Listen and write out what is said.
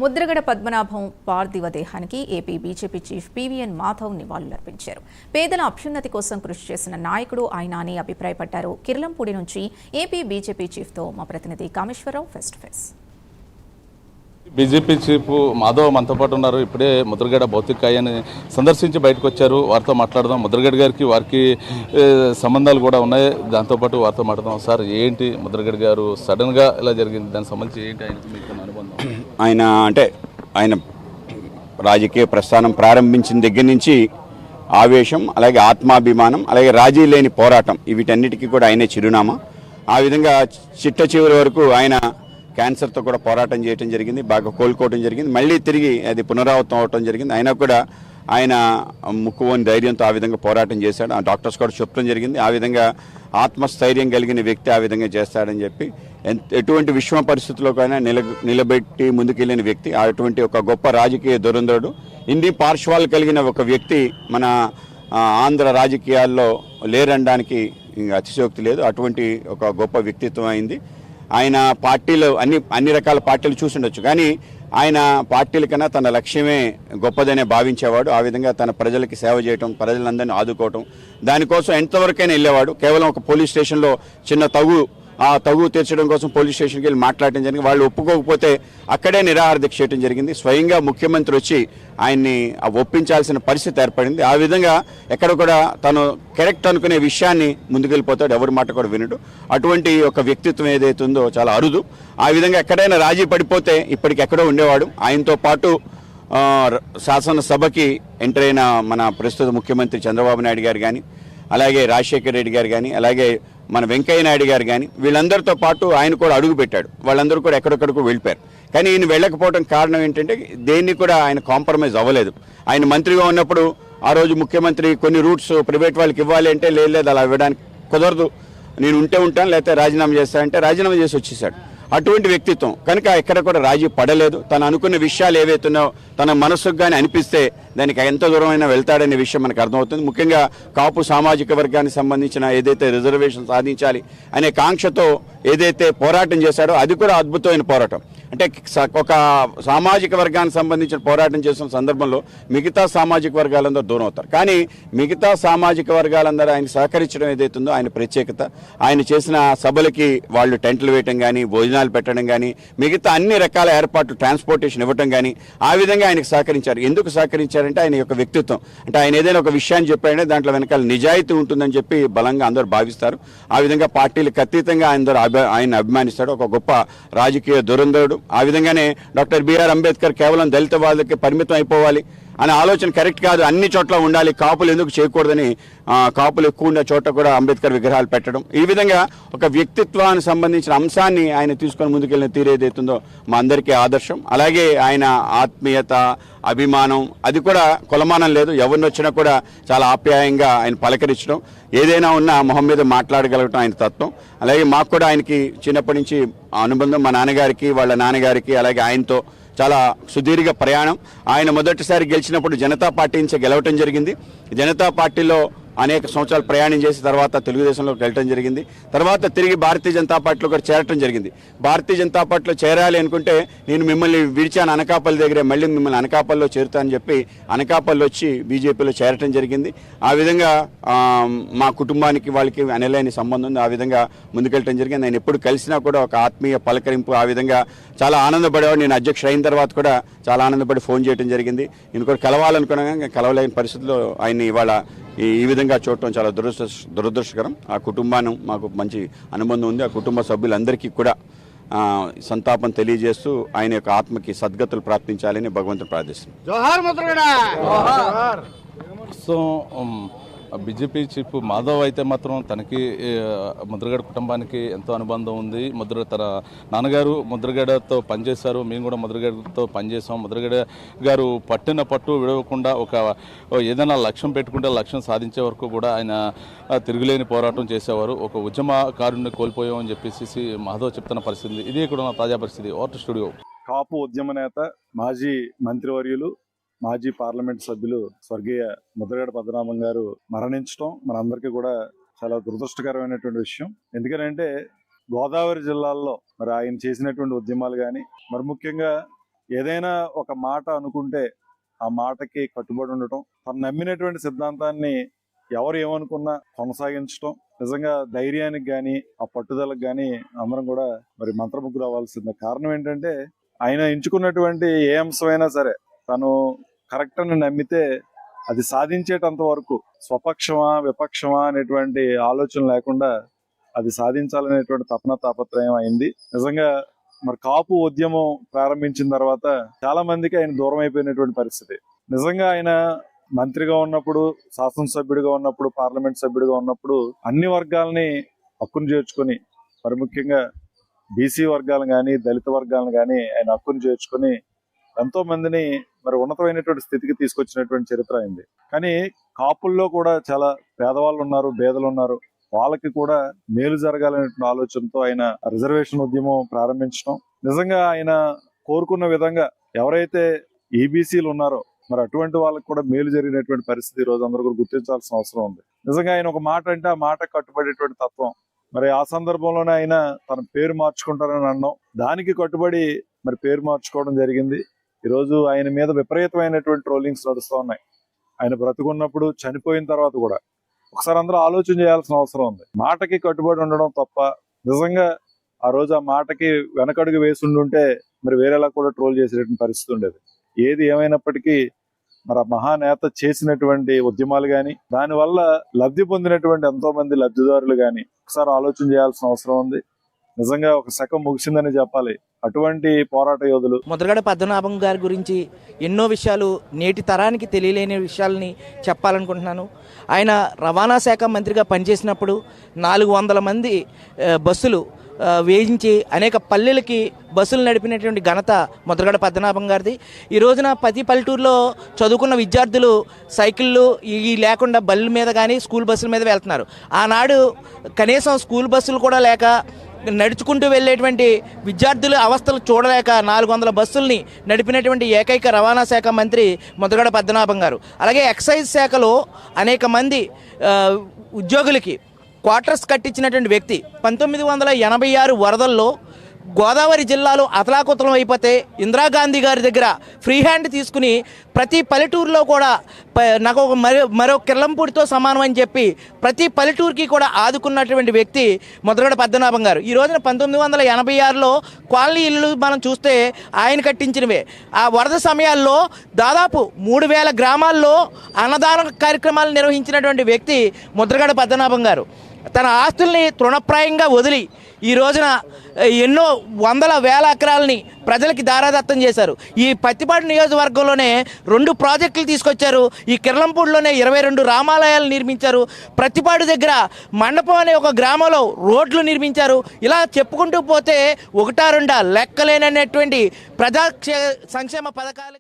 ముద్రగడ పద్మనాభం పార్థివ దేహానికి AP BJP chief PVN Madhav నివాళులర్పించారు. పేదల అభ్యున్నతి కోసం కృషి చేసిన నాయకుడు ఆయన అని అభిప్రాయపడ్డారు. కిర్లంపూడి నుంచి ఏపీ బీజేపీ చీఫ్తో మా ప్రతినిధి Kameswara Rao face to face. BJP chief Madhav మనతో పాటు ఉన్నారు. ఇప్పుడే ముద్రగడ భౌతికాయాన్ని సందర్శించి బయటకు వచ్చారు. వారితో మాట్లాడదాం. ముద్రగడ గారికి వారికి సంబంధాలు కూడా ఉన్నాయి. దాంతోపాటు వారితో మాట్లాడదాం. సార్, ఏంటి ముద్రగడ గారు సడన్గా ఇలా జరిగింది, దానికి సంబంధించి ఏంటి ఆయనకు మీకు అనుబంధం? ఆయన రాజకీయ ప్రస్థానం ప్రారంభించిన దగ్గర నుంచి ఆవేశం, అలాగే ఆత్మాభిమానం, అలాగే రాజీ లేని పోరాటం, వీటన్నిటికీ కూడా ఆయనే చిరునామా. ఆ విధంగా చిట్ట చివరి వరకు ఆయన క్యాన్సర్తో కూడా పోరాటం చేయడం జరిగింది, బాగా కోలుకోవడం జరిగింది, మళ్ళీ తిరిగి అది పునరావృతం అవటం జరిగింది. అయినా కూడా ఆయన ముక్కువని ధైర్యంతో ఆ విధంగా పోరాటం చేశాడు. ఆ డాక్టర్స్ కూడా చెప్పడం జరిగింది, ఆ విధంగా ఆత్మస్థైర్యం కలిగిన వ్యక్తి ఆ విధంగా చేస్తాడని చెప్పి. ఎటువంటి విషమ పరిస్థితుల్లోకైనా నిలబెట్టి ముందుకెళ్ళిన వ్యక్తి, అటువంటి ఒక గొప్ప రాజకీయ దురంధరుడు, ఇన్ని పార్శ్వాలు కలిగిన ఒక వ్యక్తి మన ఆంధ్ర రాజకీయాల్లో లేరనడానికి అతిశయోక్తి లేదు. అటువంటి ఒక గొప్ప వ్యక్తిత్వం అయింది. ఆయన పార్టీలు అన్ని రకాల పార్టీలు చూసుండొచ్చు, కానీ ఆయన పార్టీల కన్నా తన లక్ష్యమే గొప్పదనే భావించేవాడు. ఆ విధంగా తన ప్రజలకి సేవ చేయటం, ప్రజలందరినీ ఆదుకోవటం, దానికోసం ఎంతవరకైనా వెళ్ళేవాడు. కేవలం ఒక పోలీస్ స్టేషన్లో చిన్న తగు తీర్చడం కోసం పోలీస్ స్టేషన్కి వెళ్ళి మాట్లాడటం జరిగింది. వాళ్ళు ఒప్పుకోకపోతే అక్కడే నిరాహార దీక్ష చేయడం జరిగింది. స్వయంగా ముఖ్యమంత్రి వచ్చి ఆయన్ని ఒప్పించాల్సిన పరిస్థితి ఏర్పడింది. ఆ విధంగా ఎక్కడ కూడా తను కరెక్ట్ అనుకునే విషయాన్ని ముందుకెళ్ళిపోతాడు, ఎవరి మాట కూడా వినడు. అటువంటి ఒక వ్యక్తిత్వం ఏదైతే ఉందో చాలా అరుదు. ఆ విధంగా ఎక్కడైనా రాజీ పడిపోతే ఇప్పటికి ఎక్కడో ఉండేవాడు. ఆయనతో పాటు శాసనసభకి ఎంటర్ అయిన మన ప్రస్తుత ముఖ్యమంత్రి చంద్రబాబు నాయుడు గారు కానీ, అలాగే రాజశేఖర రెడ్డి గారు కానీ, అలాగే మన వెంకయ్య నాయుడు గారు కానీ, వీళ్ళందరితో పాటు ఆయన కూడా అడుగు పెట్టాడు. వాళ్ళందరూ కూడా ఎక్కడెక్కడికో వెళ్ళిపోయారు. కానీ ఈయన వెళ్ళకపోవడం కారణం ఏంటంటే దేన్ని కూడా ఆయన కాంప్రమైజ్ అవ్వలేదు. ఆయన మంత్రిగా ఉన్నప్పుడు ఆ రోజు ముఖ్యమంత్రి కొన్ని రూట్స్ ప్రైవేట్ వాళ్ళకి ఇవ్వాలి అంటే లేదు, అలా ఇవ్వడానికి కుదరదు, నేను ఉంటాను లేకపోతే రాజీనామా చేస్తానంటే రాజీనామా చేసి వచ్చేసాడు. అటువంటి వ్యక్తిత్వం కనుక ఎక్కడ కూడా రాజీ పడలేదు. తను అనుకున్న విషయాలు ఏవైతున్నాయో తన మనసుకు కానీ అనిపిస్తే దానికి ఎంత దూరమైనా వెళ్తాడనే విషయం మనకు అర్థమవుతుంది. ముఖ్యంగా కాపు సామాజిక వర్గానికి సంబంధించిన ఏదైతే రిజర్వేషన్ సాధించాలి అనే కాంక్షతో ఏదైతే పోరాటం చేశాడో అది కూడా అద్భుతమైన పోరాటం. అంటే ఒక సామాజిక వర్గానికి సంబంధించిన పోరాటం చేసిన సందర్భంలో మిగతా సామాజిక వర్గాలందరూ దూరం అవుతారు. కానీ మిగతా సామాజిక వర్గాలందరూ ఆయన సహకరించడం ఏదైతుందో ఆయన ప్రత్యేకత. ఆయన చేసిన సభలకి వాళ్ళు టెంట్లు వేయటం కానీ, భోజనాలు పెట్టడం కానీ, మిగతా అన్ని రకాల ఏర్పాట్లు, ట్రాన్స్పోర్టేషన్ ఇవ్వటం కానీ, ఆ విధంగా ఆయనకు సహకరించారు. ఎందుకు సహకరించారంటే ఆయన యొక్క వ్యక్తిత్వం. అంటే ఆయన ఏదైనా ఒక విషయాన్ని చెప్పాడంటే దాంట్లో వెనకాల నిజాయితీ ఉంటుందని చెప్పి బలంగా అందరూ భావిస్తారు. ఆ విధంగా పార్టీలకు అతీతంగా ఆయన అభిమానిస్తాడు. ఒక గొప్ప రాజకీయ దురంధరుడు. ఆ విధంగానే డాక్టర్ బిఆర్ అంబేద్కర్ కేవలం దళిత వాళ్ళకి పరిమితం అయిపోవాలి అనే ఆలోచన కరెక్ట్ కాదు, అన్ని చోట్ల ఉండాలి, కాపులు ఎందుకు చేయకూడదని కాపులు ఎక్కువ ఉన్న చోట కూడా అంబేద్కర్ విగ్రహాలు పెట్టడం, ఈ విధంగా ఒక వ్యక్తిత్వానికి సంబంధించిన అంశాన్ని ఆయన తీసుకొని ముందుకెళ్ళిన తీరేదైతుందో మా అందరికీ ఆదర్శం. అలాగే ఆయన ఆత్మీయత, అభిమానం అది కూడా కొలమానం లేదు. ఎవరిని వచ్చినా కూడా చాలా ఆప్యాయంగా ఆయన పలకరించడం, ఏదైనా ఉన్నా మొహం మీద మాట్లాడగలగటం ఆయన తత్వం. అలాగే మాకు కూడా ఆయనకి చిన్నప్పటి నుంచి అనుబంధం, మా నాన్నగారికి వాళ్ళ నాన్నగారికి అలాగే ఆయనతో చాలా సుదీర్ఘ ప్రయాణం. ఆయన మొదటిసారి గెలిచినప్పుడు జనతా పార్టీ నుంచి గెలవటం జరిగింది. జనతా పార్టీలో అనేక సంవత్సరాలు ప్రయాణం చేసి తర్వాత తెలుగుదేశంలోకి వెళ్ళటం జరిగింది. తర్వాత తిరిగి భారతీయ జనతా పార్టీలో కూడా చేరటం జరిగింది. భారతీయ జనతా పార్టీలో చేరాలి అనుకుంటే నేను మిమ్మల్ని విడిచాను అనకాపల్లి దగ్గరే, మళ్ళీ మిమ్మల్ని అనకాపల్లిలో చేరుతానని చెప్పి అనకాపల్లి వచ్చి బీజేపీలో చేరటం జరిగింది. ఆ విధంగా మా కుటుంబానికి వాళ్ళకి అనలేని సంబంధం ఉంది. ఆ విధంగా ముందుకెళ్ళటం జరిగింది. నేను ఎప్పుడు కలిసినా కూడా ఒక ఆత్మీయ పలకరింపు, ఆ విధంగా చాలా ఆనందపడేవాడు. నేను అధ్యక్షుడు అయిన తర్వాత కూడా చాలా ఆనందపడి ఫోన్ చేయడం జరిగింది. నేను కూడా కలవాలనుకున్నా కలవలేని పరిస్థితుల్లో ఆయన్ని ఇవాళ ఈ విధంగా చూడటం చాలా దురదృష్టకరం. ఆ కుటుంబాన్ని మాకు మంచి అనుబంధం ఉంది. ఆ కుటుంబ సభ్యులందరికీ కూడా సంతాపం తెలియజేస్తూ ఆయన యొక్క ఆత్మకి సద్గతులు ప్రార్థించాలని భగవంతుని ప్రార్థిస్తున్నాం. సో బీజేపీ చీఫ్ మాధవ్ అయితే మాత్రం తనకి ముద్రగడ కుటుంబానికి ఎంతో అనుబంధం ఉంది. తన నాన్నగారు ముద్రగడతో పనిచేశారు, మేము కూడా ముద్రగడతో పనిచేసాం. ముద్రగడ గారు పట్టిన పట్టు విడవకుండా ఏదైనా లక్ష్యం పెట్టుకుంటే లక్ష్యం సాధించే వరకు కూడా ఆయన తిరుగులేని పోరాటం చేసేవారు. ఒక ఉద్యమకారుని కోల్పోయామని చెప్పేసి మాధవ్ చెప్తున్న పరిస్థితి ఇది. కూడా తాజా పరిస్థితి. Voter studio. కాపు ఉద్యమ నేత, మాజీ మంత్రివర్యులు, మాజీ పార్లమెంట్ సభ్యులు స్వర్గీయ ముద్రగడ పద్మనాభం గారు మరణించడం మనందరికీ కూడా చాలా దురదృష్టకరమైనటువంటి విషయం. ఎందుకంటే గోదావరి జిల్లాల్లో మరి ఆయన చేసినటువంటి ఉద్యమాలు కానీ, మరి ముఖ్యంగా ఏదైనా ఒక మాట అనుకుంటే ఆ మాటకి కట్టుబడి ఉండటం, తను నమ్మినటువంటి సిద్ధాంతాన్ని ఎవరు ఏమనుకున్నా కొనసాగించడం, నిజంగా ధైర్యానికి కానీ ఆ పట్టుదలకు కానీ అందరం కూడా మరి మంత్రముగ్గురు అవ్వాల్సిందే. కారణం ఏంటంటే ఆయన ఎంచుకున్నటువంటి ఏ అంశమైనా సరే తను కరెక్ట్ అని నమ్మితే అది సాధించేటంత వరకు స్వపక్షమా విపక్షమా అనేటువంటి ఆలోచన లేకుండా అది సాధించాలనేటువంటి తపన తాపత్రయం అయింది. నిజంగా మరి కాపు ఉద్యమం ప్రారంభించిన తర్వాత చాలా మందికి ఆయన దూరం అయిపోయినటువంటి పరిస్థితి. నిజంగా ఆయన మంత్రిగా ఉన్నప్పుడు, శాసనసభ్యుడిగా ఉన్నప్పుడు, పార్లమెంట్ సభ్యుడిగా ఉన్నప్పుడు అన్ని వర్గాలని హక్కును చేర్చుకొని, మరి ముఖ్యంగా బీసీ వర్గాలను కానీ దళిత వర్గాలను కానీ ఆయన హక్కును చేర్చుకొని ఎంతో మందిని మరి ఉన్నతమైనటువంటి స్థితికి తీసుకొచ్చినటువంటి చరిత్ర అయింది. కానీ కాపుల్లో కూడా చాలా పేదవాళ్ళు ఉన్నారు, పేదలు ఉన్నారు. వాళ్ళకి కూడా మేలు జరగాలనే ఆలోచనతో ఆయన రిజర్వేషన్ ఉద్యమం ప్రారంభించడం, నిజంగా ఆయన కోరుకున్న విధంగా ఎవరైతే ఈబీసీలు ఉన్నారో మరి అటువంటి వాళ్ళకి కూడా మేలు జరిగినటువంటి పరిస్థితి ఈ రోజు అందరూ కూడా గుర్తించాల్సిన అవసరం ఉంది. నిజంగా ఆయన ఒక మాట అంటే ఆ మాట కట్టుబడేటువంటి తత్వం. మరి ఆ సందర్భంలోనే ఆయన తన పేరు మార్చుకుంటారని అన్నాం, దానికి కట్టుబడి మరి పేరు మార్చుకోవడం జరిగింది. ఈరోజు ఆయన మీద విపరీతమైనటువంటి ట్రోలింగ్స్ నడుస్తూ ఉన్నాయి. ఆయన బ్రతుకున్నప్పుడు, చనిపోయిన తర్వాత కూడా ఒకసారి అందరూ ఆలోచన చేయాల్సిన అవసరం ఉంది. మాటకి కట్టుబడి ఉండడం తప్ప నిజంగా ఆ రోజు ఆ మాటకి వెనకడుగు వేసి ఉండుంటే మరి వేరేలా కూడా ట్రోల్ చేసేటువంటి పరిస్థితి ఉండేది. ఏది ఏమైనప్పటికీ మరి ఆ మహానేత చేసినటువంటి ఉద్యమాలు కానీ దానివల్ల లబ్ధి పొందినటువంటి ఎంతో మంది లబ్ధిదారులు కానీ ఒకసారి ఆలోచన చేయాల్సిన అవసరం ఉంది. నిజంగా ఒక శకం ముగిసిందని చెప్పాలి. అటువంటి పోరాట యోధులు ముద్రగడ పద్మనాభం గారి గురించి ఎన్నో విషయాలు నేటి తరానికి తెలియలేని విషయాలని చెప్పాలనుకుంటున్నాను. ఆయన రవాణా శాఖ మంత్రిగా పనిచేసినప్పుడు 400 మంది బస్సులు వేయించి అనేక పల్లెలకి బస్సులు నడిపినటువంటి ఘనత ముద్రగడ పద్మనాభం గారిది. ఈ రోజున ప్రతి పల్లెటూరులో చదువుకున్న విద్యార్థులు సైకిళ్ళు ఇవి లేకుండా బళ్ళ మీద కానీ స్కూల్ బస్సుల మీద వెళ్తున్నారు. ఆనాడు కనీసం స్కూల్ బస్సులు కూడా లేక నడుచుకుంటూ వెళ్ళేటువంటి విద్యార్థుల అవస్థలు చూడలేక 400 బస్సుల్ని నడిపినటువంటి ఏకైక రవాణా శాఖ మంత్రి ముద్రగడ పద్మనాభం గారు. అలాగే ఎక్సైజ్ శాఖలో అనేక మంది ఉద్యోగులకి క్వార్టర్స్ కట్టించినటువంటి వ్యక్తి. 1986 వరదల్లో గోదావరి జిల్లాలో అతలాకుతలం అయిపోతే ఇందిరాగాంధీ గారి దగ్గర ఫ్రీ హ్యాండ్ తీసుకుని ప్రతి పల్లెటూరులో కూడా నాకు ఒక మరో కిర్లంపూడితో సమానం అని చెప్పి ప్రతి పల్లెటూరుకి కూడా ఆదుకున్నటువంటి వ్యక్తి ముద్రగడ పద్మనాభం గారు. ఈ రోజున 1986లో కాలనీ ఇల్లు మనం చూస్తే ఆయన కట్టించినవే. ఆ వరద సమయాల్లో దాదాపు 3000 గ్రామాల్లో అన్నదాన కార్యక్రమాలు నిర్వహించినటువంటి వ్యక్తి ముద్రగడ పద్మనాభం గారు. తన ఆస్తుల్ని తృణప్రాయంగా వదిలి ఈ రోజున ఎన్నో వందల వేల ఎకరాలని ప్రజలకి దారాదత్తం చేశారు. ఈ పత్తిపాడు నియోజకవర్గంలోనే 2 ప్రాజెక్టులు తీసుకొచ్చారు. ఈ కిర్లంపూడిలోనే 22 రామాలయాలు నిర్మించారు. ప్రత్తిపాడు దగ్గర మండపం అనే ఒక గ్రామంలో రోడ్లు నిర్మించారు. ఇలా చెప్పుకుంటూ పోతే 1-2 లెక్కలేనటువంటి ప్రజా సంక్షేమ పథకాలు